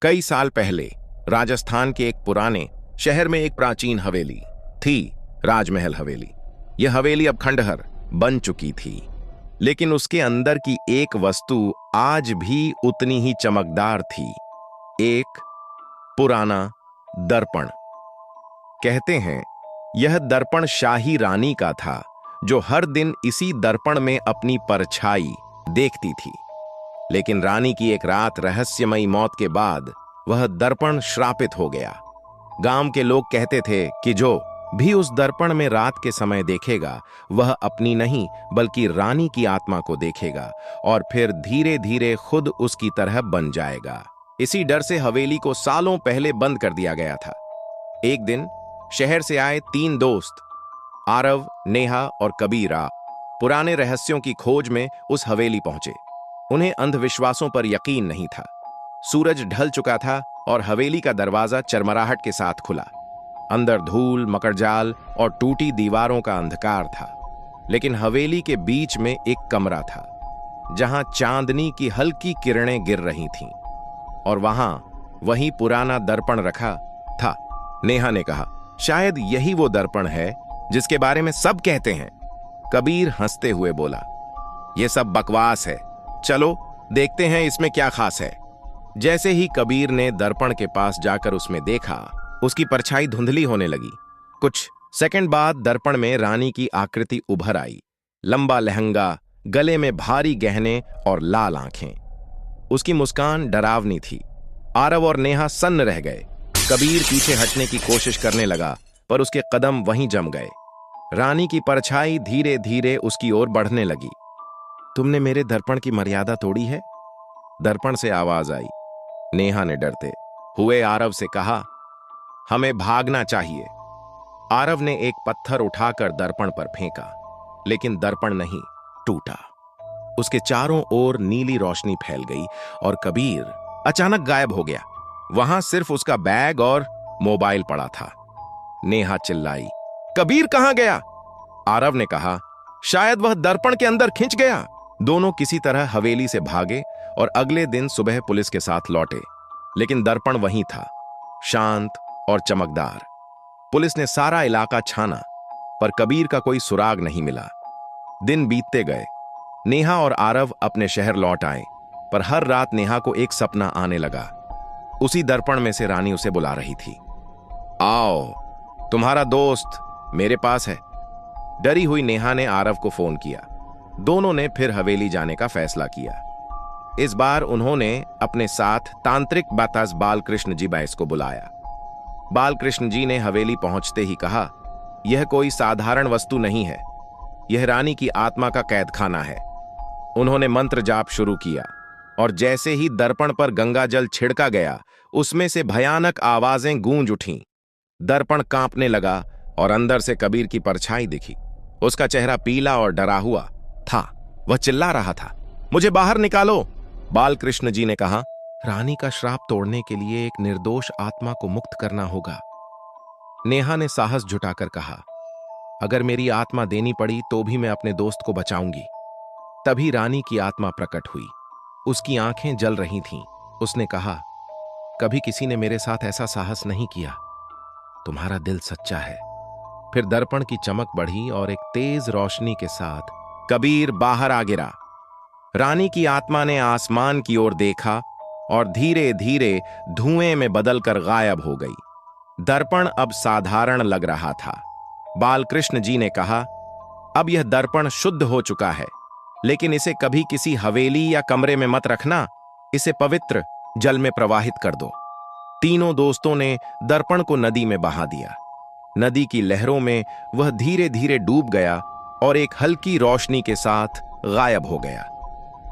कई साल पहले राजस्थान के एक पुराने शहर में एक प्राचीन हवेली थी, राजमहल हवेली। यह हवेली अब खंडहर बन चुकी थी, लेकिन उसके अंदर की एक वस्तु आज भी उतनी ही चमकदार थी। एक पुराना दर्पण। कहते हैं यह दर्पण शाही रानी का था, जो हर दिन इसी दर्पण में अपनी परछाई देखती थी। लेकिन रानी की एक रात रहस्यमयी मौत के बाद वह दर्पण श्रापित हो गया। गांव के लोग कहते थे कि जो भी उस दर्पण में रात के समय देखेगा, वह अपनी नहीं बल्कि रानी की आत्मा को देखेगा और फिर धीरे धीरे खुद उसकी तरह बन जाएगा। इसी डर से हवेली को सालों पहले बंद कर दिया गया था। एक दिन शहर से आए 3 दोस्त आरव, नेहा और कबीरा पुराने रहस्यों की खोज में उस हवेली पहुंचे। उन्हें अंधविश्वासों पर यकीन नहीं था। सूरज ढल चुका था और हवेली का दरवाजा चरमराहट के साथ खुला। अंदर धूल, मकड़जाल और टूटी दीवारों का अंधकार था। लेकिन हवेली के बीच में एक कमरा था, जहां चांदनी की हल्की किरणें गिर रही थीं, और वहीं पुराना दर्पण रखा था। नेहा ने कहा, शायद यही वो दर्पण है जिसके बारे में सब कहते हैं। कबीर हंसते हुए बोला, यह सब बकवास है, चलो देखते हैं इसमें क्या खास है। जैसे ही कबीर ने दर्पण के पास जाकर उसमें देखा, उसकी परछाई धुंधली होने लगी। कुछ सेकंड बाद दर्पण में रानी की आकृति उभर आई। लंबा लहंगा, गले में भारी गहने और लाल आंखें। उसकी मुस्कान डरावनी थी। आरव और नेहा सन्न रह गए। कबीर पीछे हटने की कोशिश करने लगा, पर उसके कदम वहीं जम गए। रानी की परछाई धीरे धीरे उसकी ओर बढ़ने लगी। तुमने मेरे दर्पण की मर्यादा तोड़ी है? दर्पण से आवाज आई। नेहा ने डरते हुए आरव से कहा, हमें भागना चाहिए। आरव ने एक पत्थर उठाकर दर्पण पर फेंका, लेकिन दर्पण नहीं टूटा। उसके चारों ओर नीली रोशनी फैल गई और कबीर अचानक गायब हो गया। वहां सिर्फ उसका बैग और मोबाइल पड़ा था। नेहा चिल्लाई, कबीर कहां गया? आरव ने कहा, शायद वह दर्पण के अंदर खिंच गया। दोनों किसी तरह हवेली से भागे और अगले दिन सुबह पुलिस के साथ लौटे। लेकिन दर्पण वहीं था, शांत और चमकदार। पुलिस ने सारा इलाका छाना, पर कबीर का कोई सुराग नहीं मिला। दिन बीतते गए। नेहा और आरव अपने शहर लौट आए, पर हर रात नेहा को एक सपना आने लगा। उसी दर्पण में से रानी उसे बुला रही थी। आओ, तुम्हारा दोस्त मेरे पास है। डरी हुई नेहा ने आरव को फोन किया। दोनों ने फिर हवेली जाने का फैसला किया। इस बार उन्होंने अपने साथ तांत्रिक बातास बालकृष्ण जी बैस को बुलाया। बालकृष्ण जी ने हवेली पहुंचते ही कहा, यह कोई साधारण वस्तु नहीं है, यह रानी की आत्मा का कैदखाना है। उन्होंने मंत्र जाप शुरू किया, और जैसे ही दर्पण पर गंगा जल छिड़का गया, उसमें से भयानक आवाजें गूंज उठीं। दर्पण कांपने लगा और अंदर से कबीर की परछाई दिखी। उसका चेहरा पीला और डरा हुआ था। वह चिल्ला रहा था, मुझे बाहर निकालो। बालकृष्ण जी ने कहा, रानी का श्राप तोड़ने के लिए एक निर्दोष आत्मा को मुक्त करना होगा। नेहा ने साहस जुटाकर कहा, अगर मेरी आत्मा देनी पड़ी तो भी मैं अपने दोस्त को बचाऊंगी। तभी रानी की आत्मा प्रकट हुई। उसकी आंखें जल रही थीं। उसने कहा, कभी किसी ने मेरे साथ ऐसा साहस नहीं किया। तुम्हारा दिल सच्चा है। फिर दर्पण की चमक बढ़ी और एक तेज रोशनी के साथ कबीर बाहर आ गिरा। रानी की आत्मा ने आसमान की ओर देखा और धीरे धीरे धुएं में बदलकर गायब हो गई। दर्पण अब साधारण लग रहा था। बालकृष्ण जी ने कहा, अब यह दर्पण शुद्ध हो चुका है, लेकिन इसे कभी किसी हवेली या कमरे में मत रखना। इसे पवित्र जल में प्रवाहित कर दो। तीनों दोस्तों ने दर्पण को नदी में बहा दिया। नदी की लहरों में वह धीरे धीरे डूब गया और एक हल्की रोशनी के साथ गायब हो गया।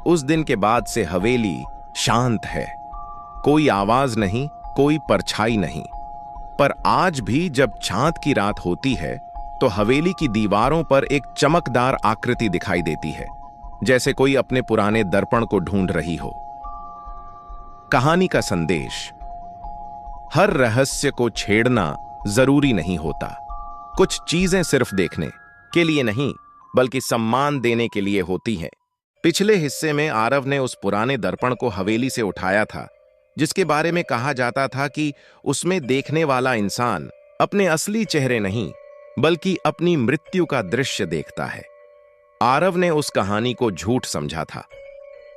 उस दिन के बाद से हवेली शांत है। कोई आवाज नहीं, कोई परछाई नहीं। पर आज भी जब चांद की रात होती है, तो हवेली की दीवारों पर एक चमकदार आकृति दिखाई देती है, जैसे कोई अपने पुराने दर्पण को ढूंढ रही हो। कहानी का संदेश, हर रहस्य को छेड़ना जरूरी नहीं होता। कुछ चीजें सिर्फ देखने के लिए नहीं, बल्कि सम्मान देने के लिए होती हैं। पिछले हिस्से में आरव ने उस पुराने दर्पण को हवेली से उठाया था, जिसके बारे में कहा जाता था कि उसमें देखने वाला इंसान अपने असली चेहरे नहीं बल्कि अपनी मृत्यु का दृश्य देखता है। आरव ने उस कहानी को झूठ समझा था,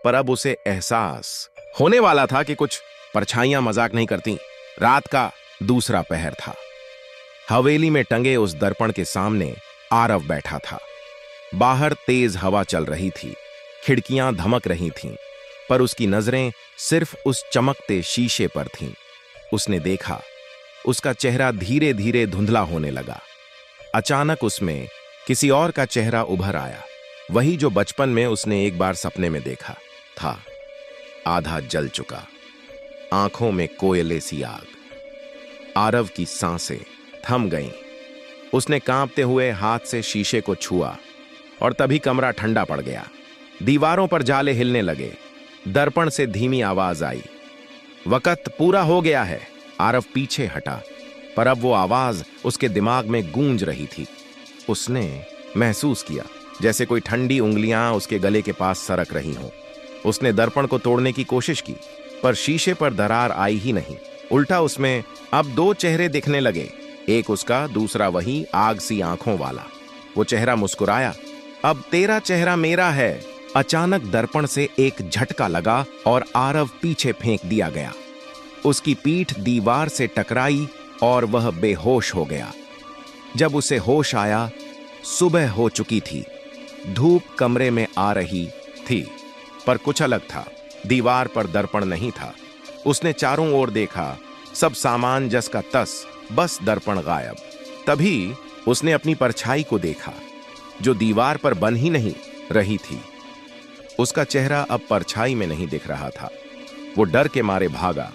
पर अब उसे एहसास होने वाला था कि कुछ परछाइयां मजाक नहीं करती। रात का दूसरा पहर था। हवेली में टंगे उस दर्पण के सामने आरव बैठा था। बाहर तेज हवा चल रही थी, खिड़कियां धमक रही थीं, पर उसकी नजरें सिर्फ उस चमकते शीशे पर थीं। उसने देखा, उसका चेहरा धीरे धीरे धुंधला होने लगा। अचानक उसमें किसी और का चेहरा उभर आया, वही जो बचपन में उसने एक बार सपने में देखा था। आधा जल चुका, आंखों में कोयले सी आग। आरव की सांसें थम गईं। उसने कांपते हुए हाथ से शीशे को छुआ और तभी कमरा ठंडा पड़ गया। दीवारों पर जाले हिलने लगे। दर्पण से धीमी आवाज आई, वक्त पूरा हो गया है। आरव पीछे हटा, पर अब वो आवाज उसके दिमाग में गूंज रही थी। उसने महसूस किया जैसे कोई ठंडी उंगलियां उसके गले के पास सरक रही हों। उसने दर्पण को तोड़ने की कोशिश की, पर शीशे पर दरार आई ही नहीं। उल्टा उसमें अब दो चेहरे दिखने लगे, एक उसका, दूसरा वही आग सी आंखों वाला। वो चेहरा मुस्कुराया, अब तेरा चेहरा मेरा है। अचानक दर्पण से एक झटका लगा और आरव पीछे फेंक दिया गया। उसकी पीठ दीवार से टकराई और वह बेहोश हो गया। जब उसे होश आया, सुबह हो चुकी थी। धूप कमरे में आ रही थी, पर कुछ अलग था। दीवार पर दर्पण नहीं था। उसने चारों ओर देखा, सब सामान जस का तस, बस दर्पण गायब। तभी उसने अपनी परछाई को देखा, जो दीवार पर बन ही नहीं रही थी। उसका चेहरा अब परछाई में नहीं दिख रहा था। वो डर के मारे भागा।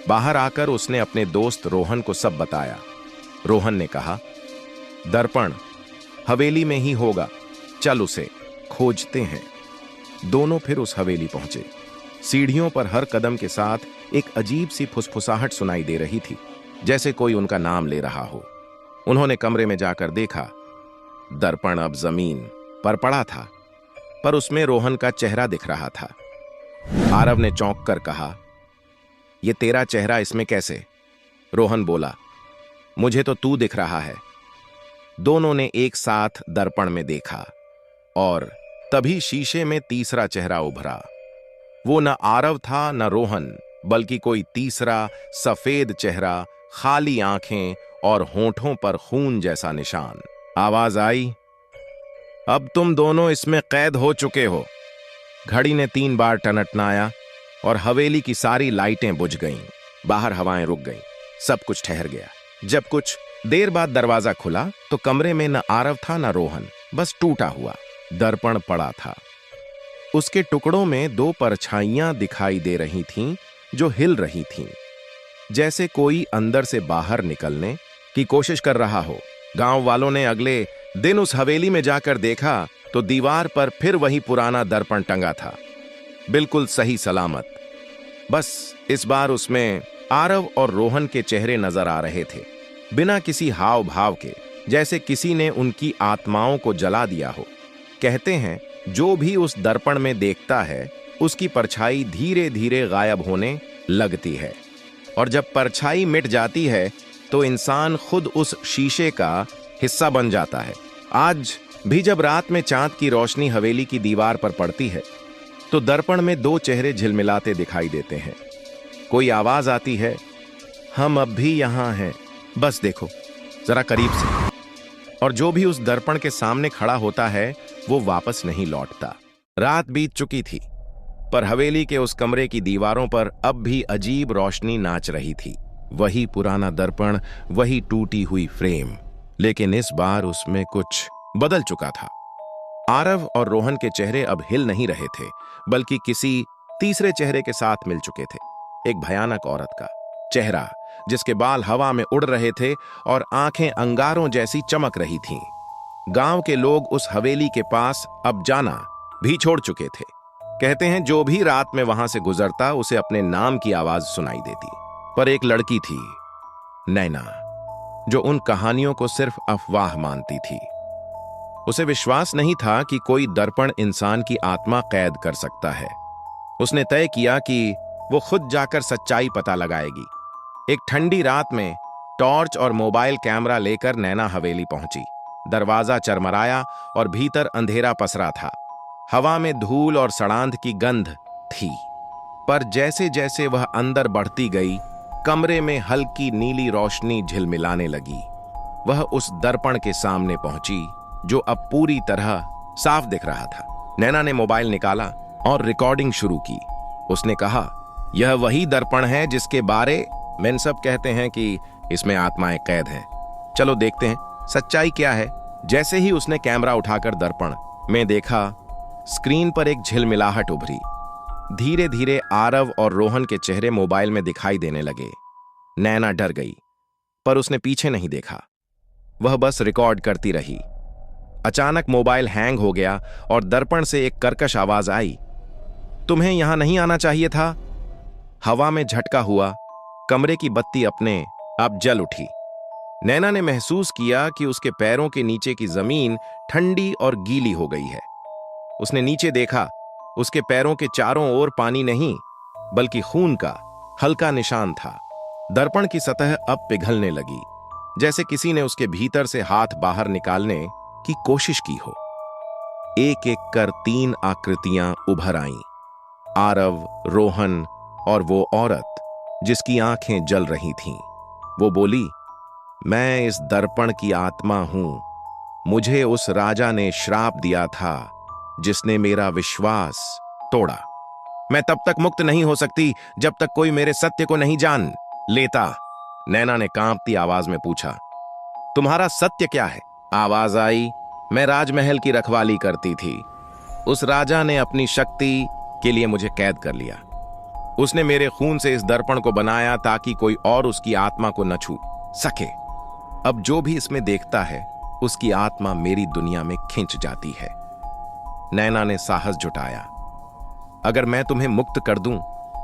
बाहर आकर उसने अपने दोस्त रोहन को सब बताया। रोहन ने कहा, दर्पण हवेली में ही होगा, चल उसे खोजते हैं। दोनों फिर उस हवेली पहुंचे। सीढ़ियों पर हर कदम के साथ एक अजीब सी फुसफुसाहट सुनाई दे रही थी, जैसे कोई उनका नाम ले रहा हो। उन्होंने कमरे में जाकर देखा, दर्पण अब जमीन पर पड़ा था, पर उसमें रोहन का चेहरा दिख रहा था। आरव ने चौंक कर कहा, ये तेरा चेहरा इसमें कैसे? रोहन बोला, मुझे तो तू दिख रहा है। दोनों ने एक साथ दर्पण में देखा और तभी शीशे में तीसरा चेहरा उभरा। वो न आरव था न रोहन, बल्कि कोई तीसरा सफेद चेहरा, खाली आंखें और होंठों पर खून जैसा निशान। आवाज आई, अब तुम दोनों इसमें कैद हो चुके हो। घड़ी ने 3 बार टनटनाया और हवेली की सारी लाइटें बुझ गईं। बाहर हवाएं रुक गईं, सब कुछ ठहर गया। जब कुछ देर बाद दरवाजा खुला तो कमरे में न आरव था न रोहन, बस टूटा हुआ दर्पण पड़ा था। उसके टुकड़ों में 2 परछाइयां दिखाई दे रही थीं जो हिल रही थीं, जैसे कोई अंदर से बाहर निकलने की कोशिश कर रहा हो। गांव वालों ने अगले दिन उस हवेली में जाकर देखा तो दीवार पर फिर वही पुराना दर्पण टंगा था, बिल्कुल सही सलामत। बस इस बार उसमें आरव और रोहन के चेहरे नजर आ रहे थे, बिना किसी हाव भाव के, जैसे किसी ने उनकी आत्माओं को जला दिया हो। कहते हैं, जो भी उस दर्पण में देखता है उसकी परछाई धीरे धीरे गायब होने लगती है, और जब परछाई मिट जाती है तो इंसान खुद उस शीशे का हिस्सा बन जाता है। आज भी जब रात में चांद की रोशनी हवेली की दीवार पर पड़ती है तो दर्पण में 2 चेहरे झिलमिलाते दिखाई देते हैं। कोई आवाज आती है, हम अब भी यहां हैं, बस देखो जरा करीब से। और जो भी उस दर्पण के सामने खड़ा होता है वो वापस नहीं लौटता। रात बीत चुकी थी, पर हवेली के उस कमरे की दीवारों पर अब भी अजीब रोशनी नाच रही थी। वही पुराना दर्पण, वही टूटी हुई फ्रेम, लेकिन इस बार उसमें कुछ बदल चुका था। आरव और रोहन के चेहरे अब हिल नहीं रहे थे, बल्कि किसी तीसरे चेहरे के साथ मिल चुके थे। एक भयानक औरत का चेहरा, जिसके बाल हवा में उड़ रहे थे और आंखें अंगारों जैसी चमक रही थीं। गांव के लोग उस हवेली के पास अब जाना भी छोड़ चुके थे। कहते हैं, जो भी रात में वहां से गुजरता उसे अपने नाम की आवाज सुनाई देती। पर एक लड़की थी, नैना, जो उन कहानियों को सिर्फ अफवाह मानती थी। उसे विश्वास नहीं था कि कोई दर्पण इंसान की आत्मा कैद कर सकता है। उसने तय किया कि वो खुद जाकर सच्चाई पता लगाएगी। एक ठंडी रात में टॉर्च और मोबाइल कैमरा लेकर नैना हवेली पहुंची। दरवाजा चरमराया और भीतर अंधेरा पसरा था। हवा में धूल और सड़ांध की गंध थी। पर जैसे जैसे वह अंदर बढ़ती गई, कमरे में हल्की नीली रोशनी झिलमिलाने लगी। वह उस दर्पण के सामने पहुंची जो अब पूरी तरह साफ दिख रहा था। नैना ने मोबाइल निकाला और रिकॉर्डिंग शुरू की। उसने कहा, यह वही दर्पण है जिसके बारे में सब कहते हैं कि इसमें आत्माएं कैद हैं। चलो देखते हैं सच्चाई क्या है। जैसे ही उसने कैमरा उठाकर दर्पण में देखा, स्क्रीन पर एक झिलमिलाहट उभरी। धीरे धीरे आरव और रोहन के चेहरे मोबाइल में दिखाई देने लगे। नैना डर गई, पर उसने पीछे नहीं देखा। वह बस रिकॉर्ड करती रही। अचानक मोबाइल हैंग हो गया और दर्पण से एक कर्कश आवाज आई, तुम्हें यहां नहीं आना चाहिए था। हवा में झटका हुआ, कमरे की बत्ती अपने आप जल उठी। नैना ने महसूस किया कि उसके पैरों के नीचे की जमीन ठंडी और गीली हो गई है। उसने नीचे देखा। उसके पैरों के चारों ओर पानी नहीं, बल्कि खून का हल्का निशान था। दर्पण की सतह अब पिघलने लगी, जैसे किसी ने उसके भीतर से हाथ बाहर निकालने की कोशिश की हो। एक एक कर 3 आकृतियां उभर आईं। आरव, रोहन और वो औरत जिसकी आंखें जल रही थीं। वो बोली, मैं इस दर्पण की आत्मा हूं। मुझे उस राजा ने श्राप दिया था जिसने मेरा विश्वास तोड़ा। मैं तब तक मुक्त नहीं हो सकती जब तक कोई मेरे सत्य को नहीं जान लेता। नैना ने कांपती आवाज में पूछा, तुम्हारा सत्य क्या है? आवाज आई, मैं राजमहल की रखवाली करती थी। उस राजा ने अपनी शक्ति के लिए मुझे कैद कर लिया। उसने मेरे खून से इस दर्पण को बनाया ताकि कोई और उसकी आत्मा को न छू सके। अब जो भी इसमें देखता है, उसकी आत्मा मेरी दुनिया में खिंच जाती है। नैना ने साहस जुटाया, अगर मैं तुम्हें मुक्त कर दूं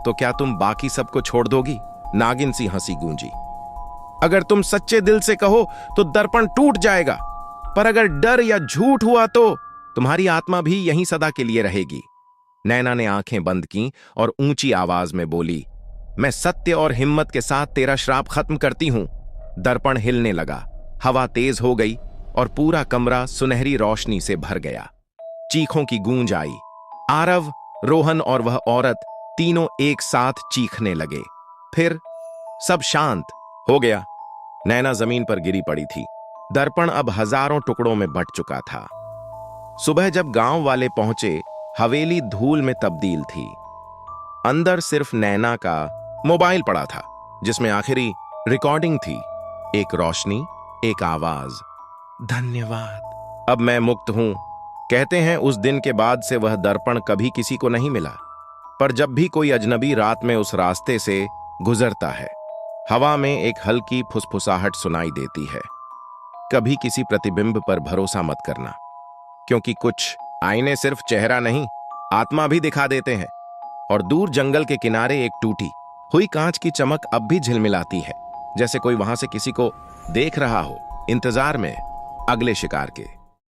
तो क्या तुम बाकी सबको छोड़ दोगी? नागिन सी हंसी गूंजी। अगर तुम सच्चे दिल से कहो तो दर्पण टूट जाएगा, पर अगर डर या झूठ हुआ तो तुम्हारी आत्मा भी यहीं सदा के लिए रहेगी। नैना ने आंखें बंद की और ऊंची आवाज में बोली, मैं सत्य और हिम्मत के साथ तेरा श्राप खत्म करती हूं। दर्पण हिलने लगा, हवा तेज हो गई और पूरा कमरा सुनहरी रोशनी से भर गया। चीखों की गूंज आई। आरव, रोहन और वह औरत तीनों एक साथ चीखने लगे। फिर सब शांत हो गया। नैना जमीन पर गिरी पड़ी थी। दर्पण अब हजारों टुकड़ों में बंट चुका था। सुबह जब गांव वाले पहुंचे, हवेली धूल में तब्दील थी। अंदर सिर्फ नैना का मोबाइल पड़ा था, जिसमें आखिरी रिकॉर्डिंग थी। एक रोशनी, एक आवाज, धन्यवाद, अब मैं मुक्त हूं। कहते हैं उस दिन के बाद से वह दर्पण कभी किसी को नहीं मिला। पर जब भी कोई अजनबी रात में उस रास्ते से गुजरता है, हवा में एक हल्की फुसफुसाहट सुनाई देती है। कभी किसी प्रतिबिंब पर भरोसा मत करना, क्योंकि कुछ आईने सिर्फ चेहरा नहीं, आत्मा भी दिखा देते हैं। और दूर जंगल के किनारे एक टूटी हुई कांच की चमक अब भी झिलमिलाती है, जैसे कोई वहां से किसी को देख रहा हो, इंतजार में अगले शिकार के।